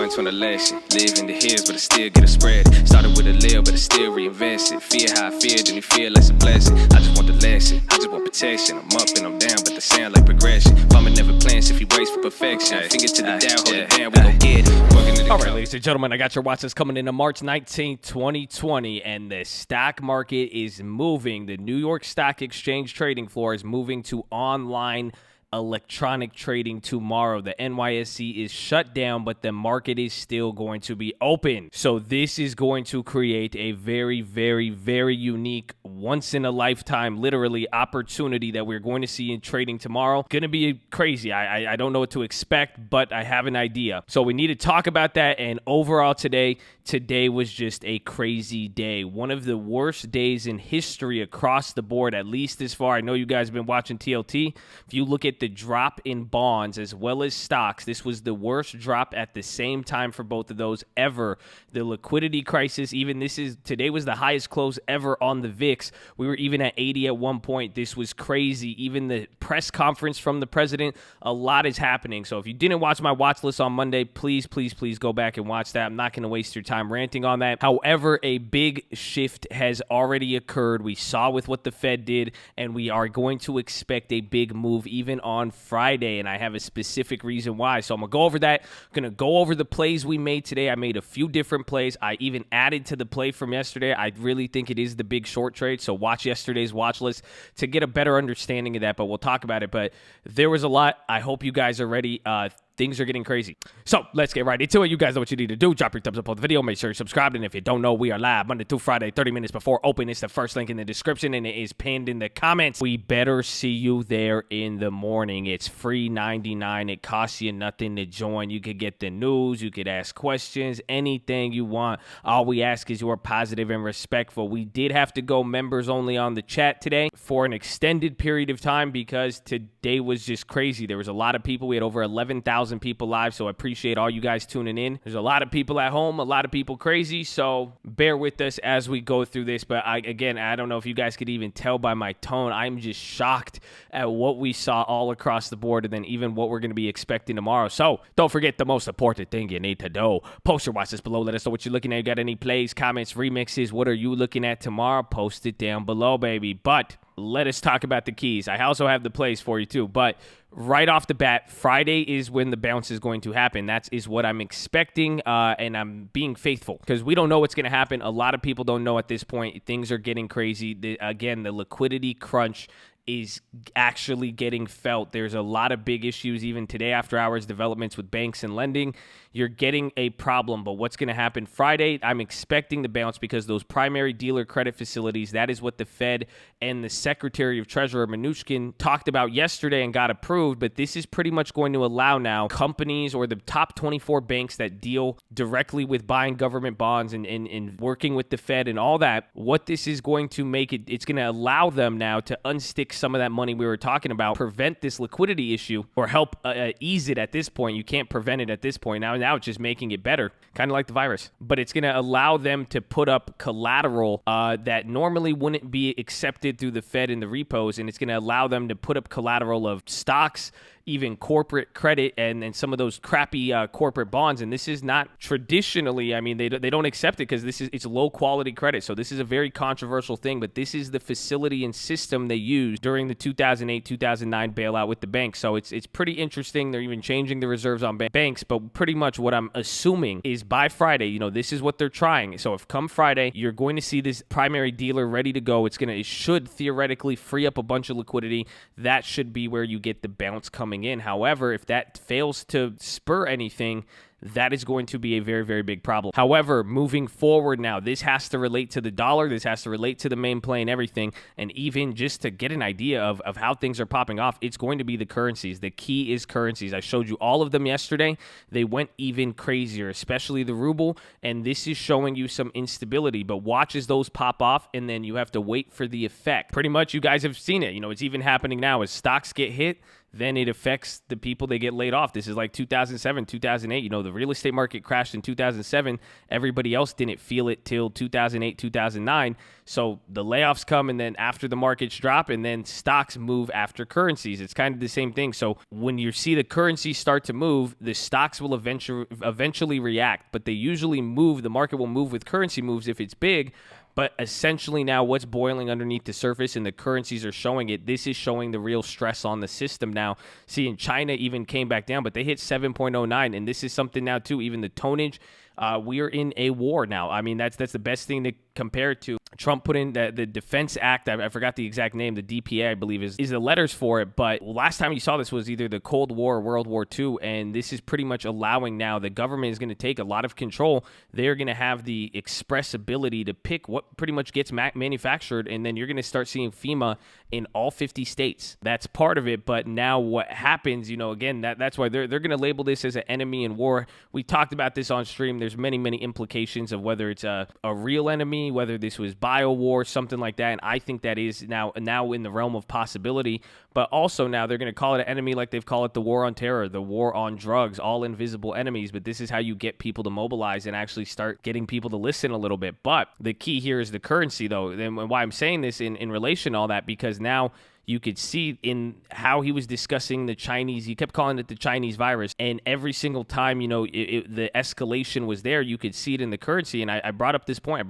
learned to an election. Live in the hills, but I still get a spread. Started with a little, but I still reinvest it. Fear how I feel, then you feel less a blessing. I just want the lesson, I just want protection. I'm up and I'm down, but they sound like progression. Farmer never plans if he waits for perfection. Finger to the down, hold it down, we gon' get it. All right, ladies and gentlemen, I got your watch list coming into March 19th, 2020, and the stock market is moving. The New York Stock Exchange trading floor is moving to online electronic trading tomorrow. The NYSE is shut down, but the market is still going to be open. So this is going to create a very, very, very unique, once in a lifetime, literally, opportunity that we're going to see in trading tomorrow. Going to be crazy. I don't know what to expect, but I have an idea. So we need to talk about that. And overall today was just a crazy day. One of the worst days in history across the board, at least as far. I know you guys have been watching TLT. If you look at the drop in bonds as well as stocks, this was the worst drop at the same time for both of those ever. The liquidity crisis, even today was the highest close ever on the VIX. We were even at 80 at one point. This was crazy. Even the press conference from the president, a lot is happening. So if you didn't watch my watch list on Monday, please go back and watch that. I'm not going to waste your time ranting on that. However, a big shift has already occurred. We saw with what the Fed did, and we are going to expect a big move even on Friday, and I have a specific reason why. So I'm going to go over that. I'm going to go over the plays we made today. I made a few different plays. I even added to the play from yesterday. I really think it is the big short trade, so watch yesterday's watch list to get a better understanding of that, but we'll talk about it. But there was a lot. I hope you guys are ready. Things are getting crazy. So let's get right into it. You guys know what you need to do. Drop your thumbs up on the video. Make sure you're subscribed. And if you don't know, we are live Monday through Friday, 30 minutes before open. It's the first link in the description, and it is pinned in the comments. We better see you there in the morning. It's free 99. It costs you nothing to join. You could get the news. You could ask questions, anything you want. All we ask is you are positive and respectful. We did have to go members only on the chat today for an extended period of time because today was just crazy. There was a lot of people. We had over 11,000 people live, so I appreciate all you guys tuning in. There's a lot of people at home, a lot of people crazy, so bear with us as we go through this. But I don't know if you guys could even tell by my tone, I'm just shocked at what we saw all across the board, and then even what we're going to be expecting tomorrow. So don't forget the most important thing you need to do. Post your watch list below. Let us know what you're looking at. You got any plays, comments, remixes? What are you looking at tomorrow? Post it down below, baby. But let us talk about the keys. I also have the plays for you too, but right off the bat, Friday is when the bounce is going to happen. That is what I'm expecting, and I'm being faithful because we don't know what's going to happen. A lot of people don't know at this point. Things are getting crazy. The liquidity crunch is actually getting felt. There's a lot of big issues even today after hours developments with banks and lending. You're getting a problem, but what's going to happen Friday? I'm expecting the bounce because those primary dealer credit facilities, that is what the Fed and the Secretary of Treasury Mnuchin talked about yesterday and got approved, but this is pretty much going to allow now companies or the top 24 banks that deal directly with buying government bonds and working with the Fed and all that, what this is going to make it's going to allow them now to unstick some of that money we were talking about, prevent this liquidity issue or help ease it at this point. You can't prevent it at this point. Now it's just making it better, kind of like the virus. But it's going to allow them to put up collateral that normally wouldn't be accepted through the Fed in the repos, and it's going to allow them to put up collateral of stocks, even corporate credit, and some of those crappy corporate bonds. And this is not traditionally, I mean, they don't accept it because it's low quality credit. So this is a very controversial thing, but this is the facility and system they used during the 2008-2009 bailout with the banks. So it's pretty interesting. They're even changing the reserves on banks, but pretty much what I'm assuming is by Friday, this is what they're trying. So if come Friday, you're going to see this primary dealer ready to go. It should theoretically free up a bunch of liquidity. That should be where you get the bounce coming in. However, if that fails to spur anything, that is going to be a very, very big problem. However, moving forward now, this has to relate to the dollar. This has to relate to the main play and everything. And even just to get an idea of how things are popping off, it's going to be the currencies. The key is currencies. I showed you all of them yesterday. They went even crazier, especially the ruble. And this is showing you some instability. But watch as those pop off, and then you have to wait for the effect. Pretty much you guys have seen it. It's even happening now as stocks get hit. Then it affects the people. They get laid off. This is like 2007, 2008. the real estate market crashed in 2007. Everybody else didn't feel it till 2008, 2009. So the layoffs come, and then after the markets drop, and then stocks move after currencies. It's kind of the same thing. So when you see the currencies start to move, the stocks will eventually react, but they usually move. The market will move with currency moves if it's big. But essentially now what's boiling underneath the surface, and the currencies are showing it, this is showing the real stress on the system now. See, in China even came back down, but they hit 7.09, and this is something now too, even the tonnage. We are in a war now. I mean, that's the best thing to compare it to. Trump put in the Defense Act. I forgot the exact name. The DPA, I believe, is the letters for it. But last time you saw this was either the Cold War or World War II. And this is pretty much allowing now the government is going to take a lot of control. They're going to have the express ability to pick what pretty much gets manufactured. And then you're going to start seeing FEMA in all 50 states. That's part of it. But now what happens, again, that's why they're going to label this as an enemy in war. We talked about this on stream. There's many, many implications of whether it's a real enemy, whether this was bio war, something like that. And I think that is now in the realm of possibility. But also now they're going to call it an enemy like they've called it the war on terror, the war on drugs, all invisible enemies. But this is how you get people to mobilize and actually start getting people to listen a little bit. But the key here is the currency, though. And why I'm saying this in relation to all that, because now you could see in how he was discussing the Chinese, he kept calling it the Chinese virus. And every single time, the escalation was there, you could see it in the currency. And I brought up this point.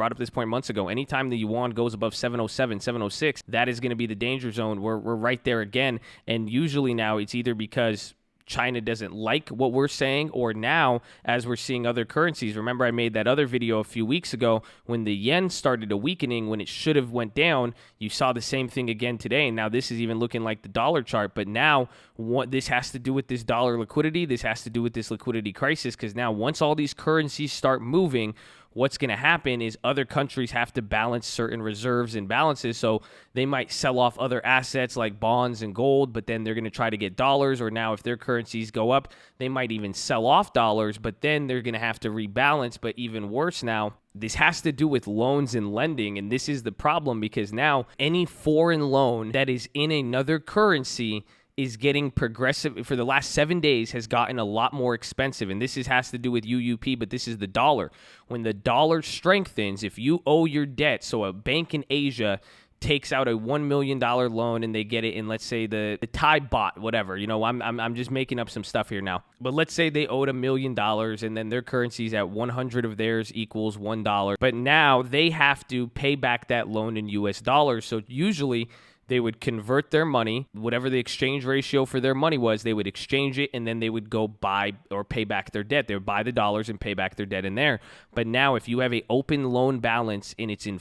Months ago. Anytime the yuan goes above 707, 706, that is going to be the danger zone. We're right there again. And usually now it's either because China doesn't like what we're saying, or now as we're seeing other currencies. Remember, I made that other video a few weeks ago when the yen started a weakening when it should have went down. You saw the same thing again today, and now this is even looking like the dollar chart. But now what this has to do with this dollar liquidity, this has to do with this liquidity crisis, because now once all these currencies start moving, what's going to happen is other countries have to balance certain reserves and balances. So they might sell off other assets like bonds and gold, but then they're going to try to get dollars. Or now if their currencies go up, they might even sell off dollars, but then they're going to have to rebalance. But even worse now, this has to do with loans and lending. And this is the problem, because now any foreign loan that is in another currency is getting progressive for the last 7 days, has gotten a lot more expensive. And this has to do with UUP, but this is the dollar. When the dollar strengthens, if you owe your debt, so a bank in Asia takes out a $1 million loan and they get it in, let's say, the Thai baht, whatever. I'm just making up some stuff here now. But let's say they owed $1 million and then their currency's at 100 of theirs equals $1. But now they have to pay back that loan in US dollars. So usually they would convert their money, whatever the exchange ratio for their money was, they would exchange it, and then they would go buy or pay back their debt. They would buy the dollars and pay back their debt in there. But now if you have an open loan balance and it's in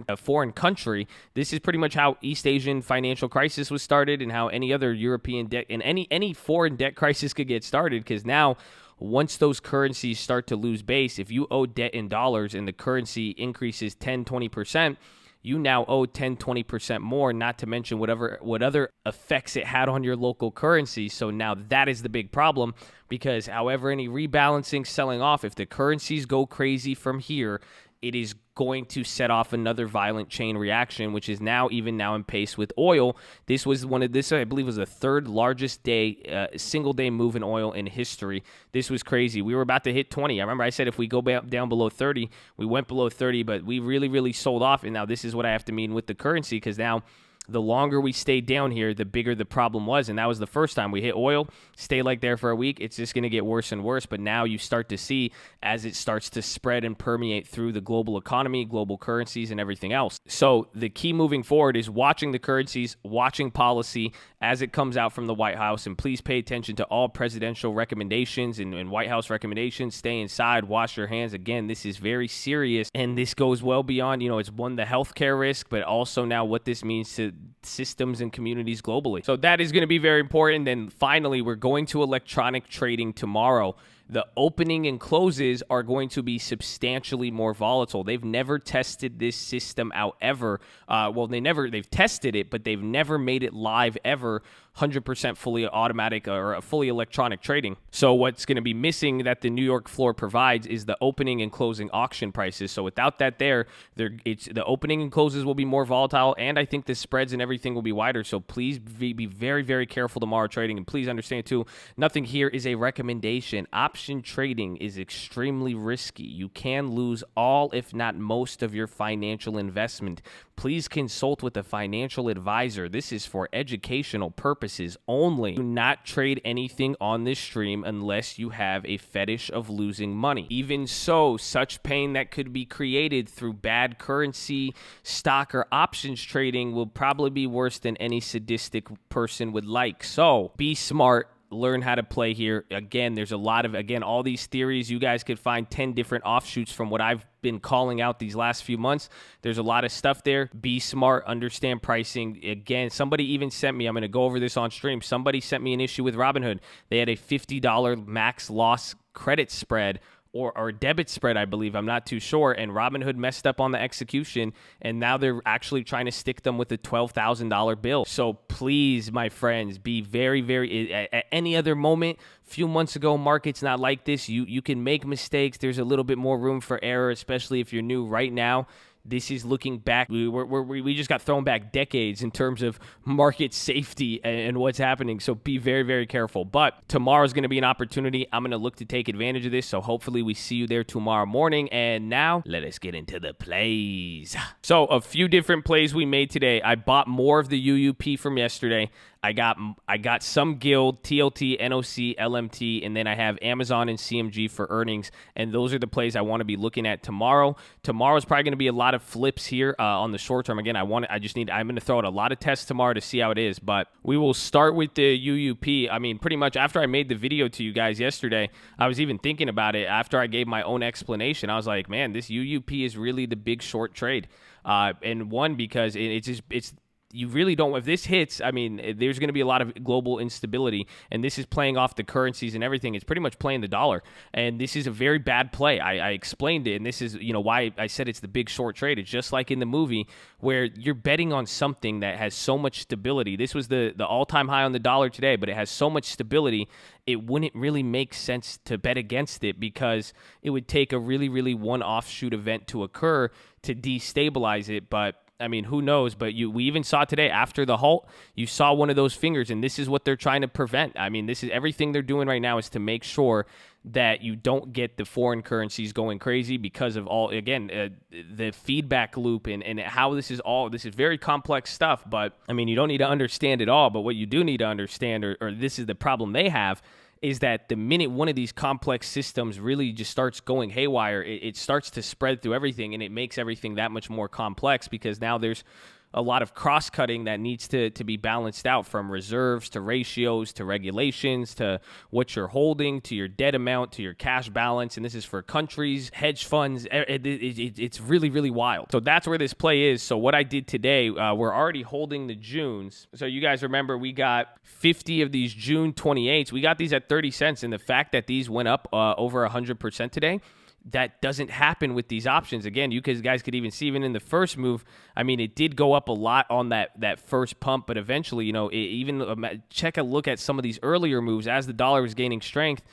a foreign country, this is pretty much how East Asian financial crisis was started, and how any other European debt and any foreign debt crisis could get started, because now once those currencies start to lose base, if you owe debt in dollars and the currency increases 10, 20%, you now owe 10, 20% more, not to mention what other effects it had on your local currency. So now that is the big problem, because however any rebalancing, selling off, if the currencies go crazy from here, it is going to set off another violent chain reaction, which is now in pace with oil. This was I believe was the third largest single day move in oil in history. This was crazy. We were about to hit 20. I remember I said if we go down below 30, we went below 30, but we really, really sold off. And now this is what I have to mean with the currency, because now the longer we stayed down here, the bigger the problem was. And that was the first time we hit oil, stay like there for a week. It's just going to get worse and worse. But now you start to see as it starts to spread and permeate through the global economy, global currencies, and everything else. So the key moving forward is watching the currencies, watching policy as it comes out from the White House. And please pay attention to all presidential recommendations and White House recommendations. Stay inside, wash your hands. Again, this is very serious. And this goes well beyond, it's the healthcare risk, but also now what this means to systems and communities globally. So that is going to be very important. Then finally, we're going to electronic trading tomorrow. The opening and closes are going to be substantially more volatile. They've never tested this system out ever. They've tested it, but they've never made it live ever, 100% fully automatic or fully electronic trading. So what's going to be missing that the New York floor provides is the opening and closing auction prices. So without that the opening and closes will be more volatile, and I think the spreads and everything everything will be wider. So please be very, very careful tomorrow trading. And please understand too, nothing here is a recommendation. Option trading is extremely risky. You can lose all, if not most, of your financial investment. Please consult with a financial advisor. This is for educational purposes only. Do not trade anything on this stream unless you have a fetish of losing money. Even so, such pain that could be created through bad currency, stock, or options trading will probably be worse than any sadistic person would like. So be smart. Learn how to play here. Again, there's a lot of, all these theories. You guys could find 10 different offshoots from what I've been calling out these last few months. There's a lot of stuff there. Be smart, understand pricing. Again, somebody even sent me, I'm going to go over this on stream. Somebody sent me an issue with Robinhood. They had a $50 max loss credit spread or debit spread, I believe. I'm not too sure. And Robinhood messed up on the execution, and now they're actually trying to stick them with a $12,000 bill. So please, my friends, be very, very, at any other moment, few months ago, market's not like this. You can make mistakes. There's a little bit more room for error, especially if you're new right now. This is looking back. We just got thrown back decades in terms of market safety and what's happening. So be very, very careful. But tomorrow's going to be an opportunity. I'm going to look to take advantage of this. So hopefully we see you there tomorrow morning. And now let us get into the plays. So a few different plays we made today. I bought more of the UUP from yesterday. I got some Guild, TLT, NOC, LMT, and then I have Amazon and CMG for earnings, and those are the plays I want to be looking at tomorrow. Tomorrow's probably going to be a lot of flips here on the short term. Again, I'm going to throw out a lot of tests tomorrow to see how it is, but we will start with the UUP. I mean, pretty much after I made the video to you guys yesterday, I was even thinking about it after I gave my own explanation. I was like, man, this UUP is really the big short trade. And one, because it's you really don't, if this hits, I mean, there's going to be a lot of global instability, and this is playing off the currencies and everything. It's pretty much playing the dollar, and this is a very bad play. I explained it, and this is, why I said it's the big short trade. It's just like in the movie where you're betting on something that has so much stability. This was the all-time high on the dollar today, but it has so much stability, it wouldn't really make sense to bet against it because it would take a really, really one offshoot event to occur to destabilize it. But I mean, who knows? But we even saw today after the halt, you saw one of those fingers, and this is what they're trying to prevent. I mean, this is everything they're doing right now is to make sure that you don't get the foreign currencies going crazy because of the feedback loop and how this is very complex stuff. But I mean, you don't need to understand it all. But what you do need to understand, or this is the problem they have, is that the minute one of these complex systems really just starts going haywire, it starts to spread through everything, and it makes everything that much more complex because now there's a lot of cross-cutting that needs to be balanced out, from reserves to ratios to regulations to what you're holding to your debt amount to your cash balance. And this is for countries, hedge funds. It's really, really wild. So that's where this play is. So what I did today, we're already holding the Junes. So you guys remember we got 50 of these June 28s. We got these at 30 cents. And the fact that these went up over 100% today, that doesn't happen with these options. Again, you guys could even see, even in the first move, I mean, it did go up a lot on that first pump, but eventually, check a look at some of these earlier moves as the dollar was gaining strength.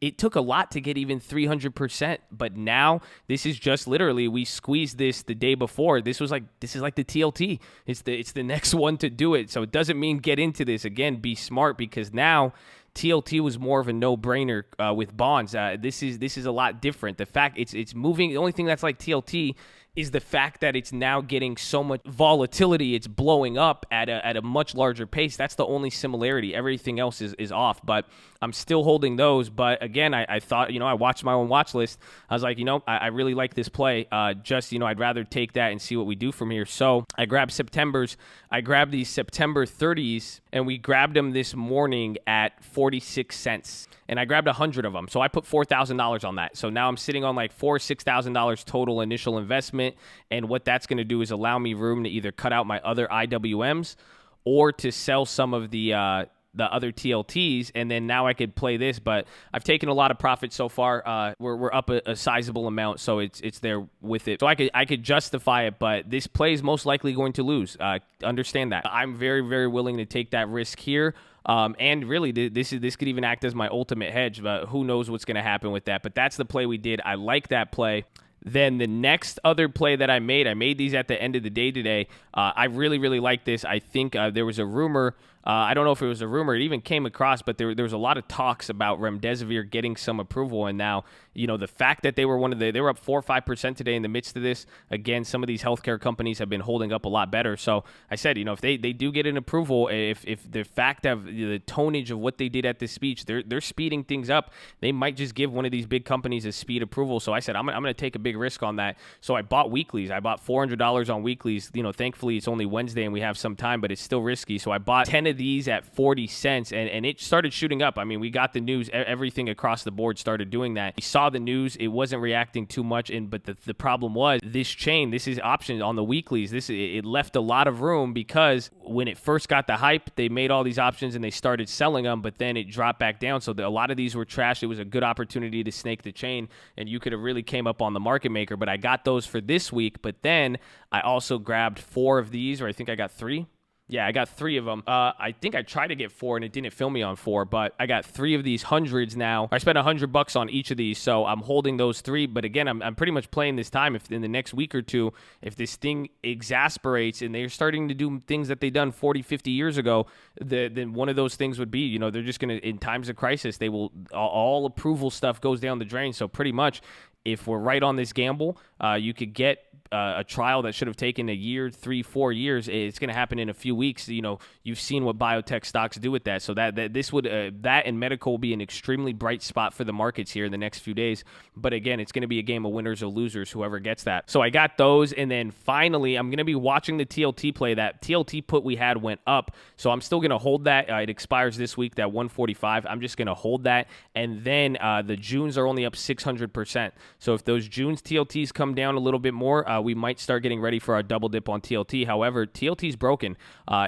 It took a lot to get even 300%, but now this is just literally, we squeezed this the day before. This is like the TLT. It's the next one to do it. So it doesn't mean get into this. Again, be smart, because now TLT was more of a no-brainer with bonds. This is a lot different. The fact it's moving, the only thing that's like TLT is the fact that it's now getting so much volatility. It's blowing up at a much larger pace. That's the only similarity. Everything else is off, but I'm still holding those. But again, I thought, I watched my own watch list. I was like, I really like this play. I'd rather take that and see what we do from here. So I grabbed September's. I grabbed these September 30s, and we grabbed them this morning at 46 cents. And I grabbed 100 of them. So I put $4,000 on that. So now I'm sitting on like $6,000 total initial investment. And what that's going to do is allow me room to either cut out my other IWMs or to sell some of the other TLTs, and then now I could play this. But I've taken a lot of profit so far. We're up a sizable amount, so it's there with it. So I could justify it, but this play is most likely going to lose. Understand that. I'm very, very willing to take that risk here. And really, this could even act as my ultimate hedge, but who knows what's going to happen with that. But that's the play we did. I like that play. Then the next other play that I made these at the end of the day today. I really, really like this. I think there was a rumor. I don't know if it was a rumor. It even came across, but there was a lot of talks about remdesivir getting some approval. And now, the fact that they were they were up 4 or 5% today in the midst of this. Again, some of these healthcare companies have been holding up a lot better. So I said, if they do get an approval, if the fact of the tonnage of what they did at this speech, they're speeding things up. They might just give one of these big companies a speed approval. So I said, I'm going to take a big risk on that. So I bought weeklies. I bought $400 on weeklies. Thankfully it's only Wednesday and we have some time, but it's still risky. So I bought 10 of these at 40 cents and it started shooting up. I mean, we got the news, everything across the board started doing that. We saw the news, it wasn't reacting too much, but the problem was this chain, this is options on the weeklies. It left a lot of room because when it first got the hype, they made all these options and they started selling them, but then it dropped back down. So a lot of these were trash. It was a good opportunity to snake the chain and you could have really came up on the market maker, but I got those for this week. But then I also grabbed 4 of these, or I think I got 3. Yeah, I got 3 of them. I think I tried to get 4 and it didn't fill me on 4, but I got 3 of these hundreds now. I spent $100 on each of these, so I'm holding those 3. But again, I'm pretty much playing this time. If in the next week or two, if this thing exasperates and they're starting to do things that they done 40, 50 years ago, then one of those things would be, they're just going to, in times of crisis, they will, all approval stuff goes down the drain. So pretty much, if we're right on this gamble, you could get a trial that should have taken a year, 3, 4 years. It's going to happen in a few weeks. You've seen what biotech stocks do with that. So that and medical will be an extremely bright spot for the markets here in the next few days. But again, it's going to be a game of winners or losers, whoever gets that. So I got those. And then finally, I'm going to be watching the TLT play. That TLT put we had went up. So I'm still going to hold that. It expires this week, that 145. I'm just going to hold that. And then the Junes are only up 600%. So if those June's TLTs come down a little bit more, we might start getting ready for our double dip on TLT. However, TLT is broken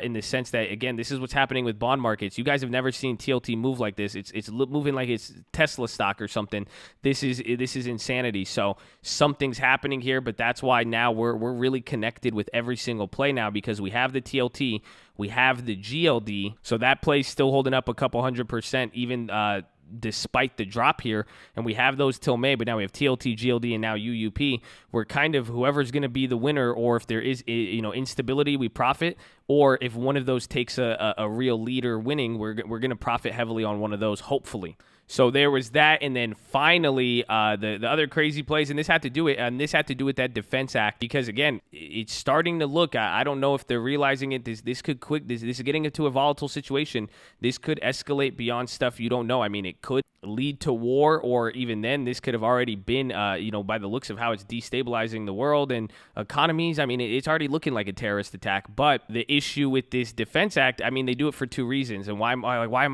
in the sense that, again, this is what's happening with bond markets. You guys have never seen TLT move like this. It's moving like it's Tesla stock or something. This is insanity. So something's happening here, but that's why now we're really connected with every single play now because we have the TLT, we have the GLD. So that play's still holding up a couple 100%, even despite the drop here, and we have those till May, but now we have TLT, GLD, and now UUP. We're kind of whoever's going to be the winner, or if there is instability, we profit, or if one of those takes a real leader winning, we're going to profit heavily on one of those, hopefully. So there was that, and then finally the other crazy plays, and this had to do with that Defense Act, because again, it's starting to look. I don't know if they're realizing it. This could this is getting into a volatile situation. This could escalate beyond stuff you don't know. I mean, it could lead to war, or even then, this could have already been, by the looks of how it's destabilizing the world and economies. I mean, it's already looking like a terrorist attack. But the issue with this Defense Act, I mean, they do it for 2 reasons, and why am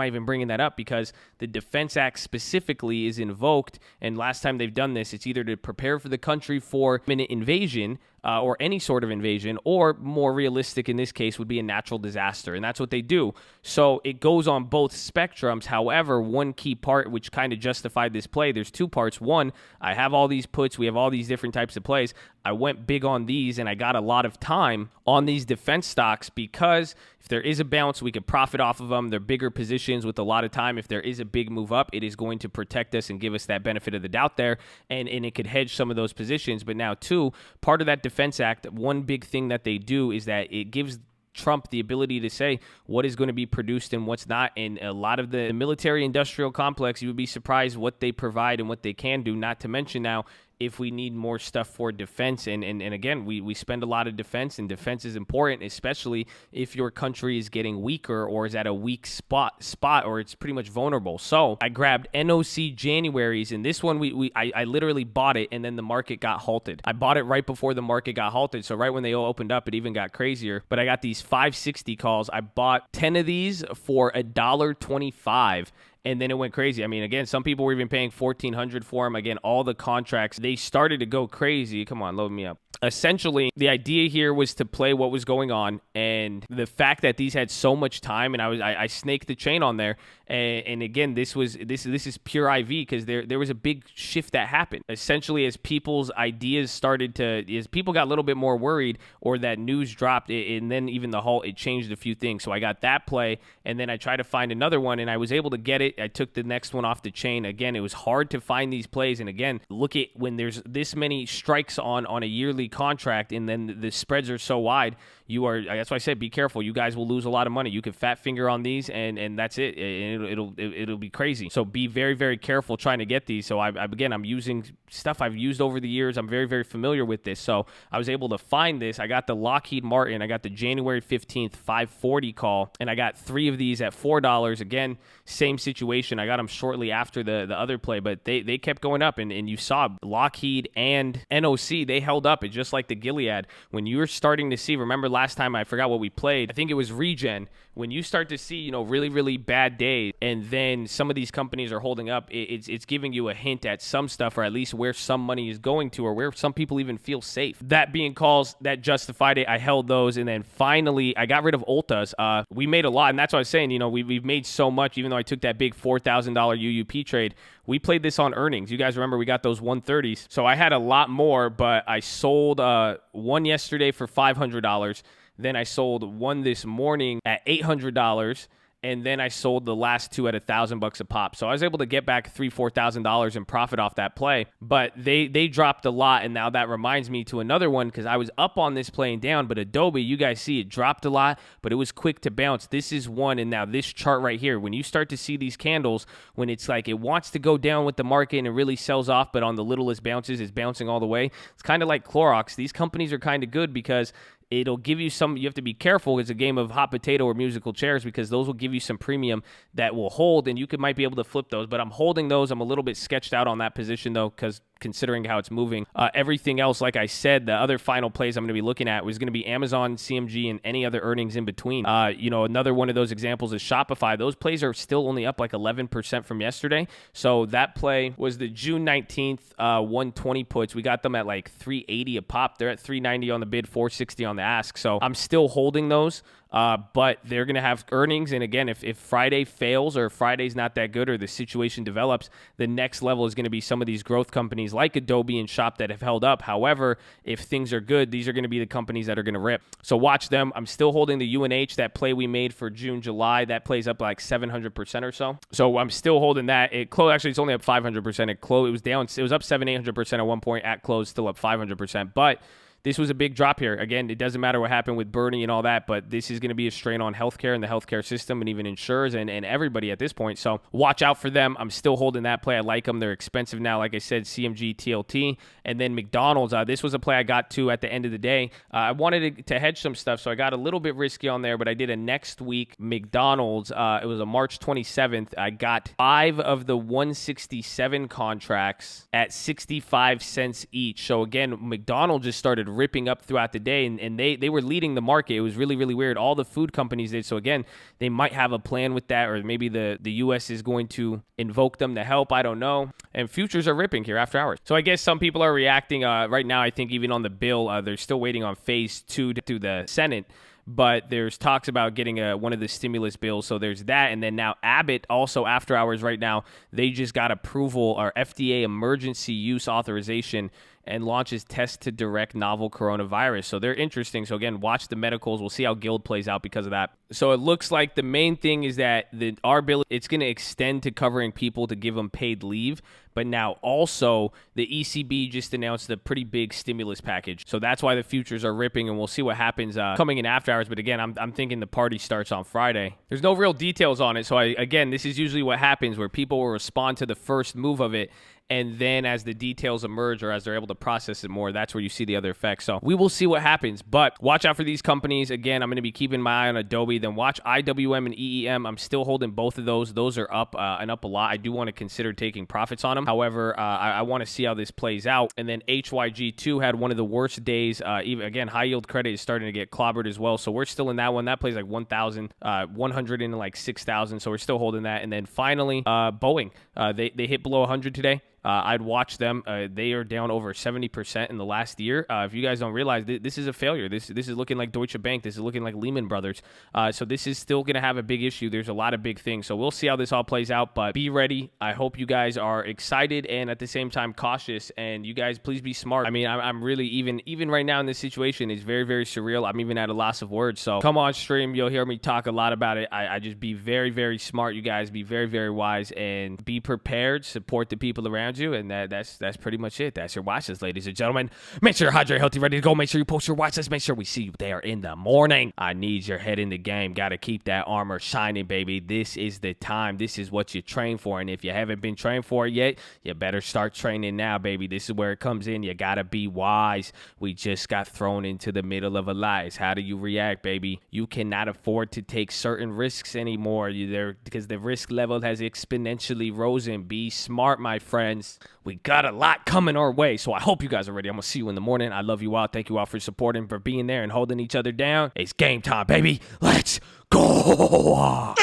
I even bringing that up? Because the Defense Act specifically is invoked, and last time they've done this, it's either to prepare for the country for imminent invasion, or any sort of invasion, or more realistic in this case would be a natural disaster, and that's what they do. So it goes on both spectrums. However, one key part which kind of justified this play, there's 2 parts. One, I have all these puts, we have all these different types of plays. I went big on these, and I got a lot of time on these defense stocks because if there is a bounce, we could profit off of them. They're bigger positions with a lot of time. If there is a big move up, it is going to protect us and give us that benefit of the doubt there, and it could hedge some of those positions. But now, 2, part of that Defense Act, one big thing that they do is that it gives Trump the ability to say what is going to be produced and what's not. And a lot of the military industrial complex, you would be surprised what they provide and what they can do, not to mention now if we need more stuff for defense. And again, we spend a lot of defense, and defense is important, especially if your country is getting weaker or is at a weak spot or it's pretty much vulnerable. So I grabbed NOC Januaries, and this one I literally bought it, and then the market got halted. I bought it right before the market got halted, so right when they all opened up, it even got crazier. But I got these 560 calls. I bought 10 of these for $1.25. And then it went crazy. I mean, again, some people were even paying $1,400 for them. Again, all the contracts, they started to go crazy. Come on, load me up. essentially, the idea here was to play what was going on, and the fact that these had so much time, and I snaked the chain on there. And again, this is pure IV, because there was a big shift that happened. Essentially, as people's ideas as people got a little bit more worried, or that news dropped, and then even the halt, it changed a few things. So I got that play, and then I tried to find another one, and I was able to get it. I took the next one off the chain. Again, it was hard to find these plays, and again, look at when there's this many strikes on a yearly contract, and then the spreads are so wide, that's why I said be careful. You guys will lose a lot of money. You can fat finger on these, and that's it. It'll be crazy. So be very, very careful trying to get these. So I'm using stuff I've used over the years. I'm very, very familiar with this. So I was able to find this. I got the Lockheed Martin. I got the January 15th 540 call, and I got 3 of these at $4. Again, same situation. I got them shortly after the other play, but they kept going up, and you saw Lockheed and NOC, they held up. It's just like the Gilead. When you're starting to see, remember last time, I forgot what we played, I think it was Regen. When you start to see, really, really bad days, and then some of these companies are holding up, it's giving you a hint at some stuff, or at least where some money is going to, or where some people even feel safe. That being calls that justified it. I held those, and then finally I got rid of Ultas. We made a lot, and that's what I was saying. We've made so much, even though I took that big $4,000 UUP trade. We played this on earnings. You guys remember we got those 130s. So I had a lot more, but I sold one yesterday for $500. Then I sold one this morning at $800. And then I sold the last 2 at $1,000 a pop. So I was able to get back $4,000 in profit off that play. But they dropped a lot, and now that reminds me to another one, because I was up on this play and down, but Adobe, you guys see it dropped a lot, but it was quick to bounce. This is one, and now this chart right here, when you start to see these candles, when it's like it wants to go down with the market and it really sells off, but on the littlest bounces, it's bouncing all the way. It's kind of like Clorox. These companies are kind of good because it'll give you some, you have to be careful. It's a game of hot potato or musical chairs, because those will give you some premium that will hold, and you might be able to flip those. But I'm holding those. I'm a little bit sketched out on that position, though, because considering how it's moving. Everything else, like I said, the other final plays I'm going to be looking at was going to be Amazon, CMG, and any other earnings in between. Another one of those examples is Shopify. Those plays are still only up like 11% from yesterday. So that play was the June 19th 120 puts. We got them at like 380 a pop. They're at 390 on the bid, 460 on the ask. So I'm still holding those. But they're going to have earnings. And again, if Friday fails, or Friday's not that good, or the situation develops, the next level is going to be some of these growth companies like Adobe and Shop that have held up. However, if things are good, these are going to be the companies that are going to rip. So watch them. I'm still holding the UNH, that play we made for June, July. That plays up like 700% or so. So I'm still holding that. It closed, actually, it's only up 500%. It was down. It was up 800% at one point. At close, still up 500%. But this was a big drop here. Again, it doesn't matter what happened with Bernie and all that, but this is going to be a strain on healthcare and the healthcare system, and even insurers and everybody at this point. So watch out for them. I'm still holding that play. I like them. They're expensive now. Like I said, CMG, TLT, and then McDonald's. This was a play I got to at the end of the day. I wanted to hedge some stuff, so I got a little bit risky on there, but I did a next week McDonald's. It was a March 27th. I got 5 of the 167 contracts at 65 cents each. So again, McDonald's just started ripping up throughout the day, and they were leading the market. It was really, really weird. All the food companies did. So again, they might have a plan with that, or maybe the U.S. is going to invoke them to help. I don't know. And futures are ripping here after hours. So I guess some people are reacting right now. I think even on the bill, they're still waiting on phase 2 to the Senate. But there's talks about getting one of the stimulus bills. So there's that. And then now Abbott, also after hours right now, they just got approval, or FDA emergency use authorization, and launches test to direct novel coronavirus. So they're interesting. So again, watch the medicals. We'll see how Guild plays out because of that. So it looks like the main thing is that our bill, it's going to extend to covering people to give them paid leave. But now also the ECB just announced a pretty big stimulus package. So that's why the futures are ripping, and we'll see what happens coming in after hours. But again, I'm thinking the party starts on Friday. There's no real details on it. So again, this is usually what happens, where people will respond to the first move of it, and then as the details emerge, or as they're able to process it more, that's where you see the other effects. So we will see what happens. But watch out for these companies. Again, I'm going to be keeping my eye on Adobe. Then watch IWM and EEM. I'm still holding both of those. Those are up and up a lot. I do want to consider taking profits on them. However, I want to see how this plays out. And then HYG2 had one of the worst days. Even again, high yield credit is starting to get clobbered as well. So we're still in that one. That plays like 1,000, 100 into like 6,000. So we're still holding that. And then finally, Boeing. They hit below 100 today. I'd watch them. They are down over 70% in the last year. If you guys don't realize, this is a failure. This is looking like Deutsche Bank. This is looking like Lehman Brothers. So this is still going to have a big issue. There's a lot of big things. So we'll see how this all plays out, but be ready. I hope you guys are excited and at the same time cautious, and you guys please be smart. I mean, I'm really even right now in this situation, it's very, very surreal. I'm even at a loss of words. So come on stream. You'll hear me talk a lot about it. I just be very, very smart. You guys be very, very wise and be prepared. Support the people around you. And that's pretty much it. That's your watch list, ladies and gentlemen. Make sure you're hydrated, healthy, ready to go. Make sure you post your watch list. Make sure we see you there in the morning. I need your head in the game. Got to keep that armor shining, baby. This is the time. This is what you train for. And if you haven't been trained for it yet, you better start training now, baby. This is where it comes in. You got to be wise. We just got thrown into the middle of a lie. How do you react, baby? You cannot afford to take certain risks anymore because the risk level has exponentially risen. Be smart, my friends. We got a lot coming our way, so I hope you guys are ready. I'm going to see you in the morning. I love you all. Thank you all for supporting, for being there and holding each other down. It's game time, baby. Let's go.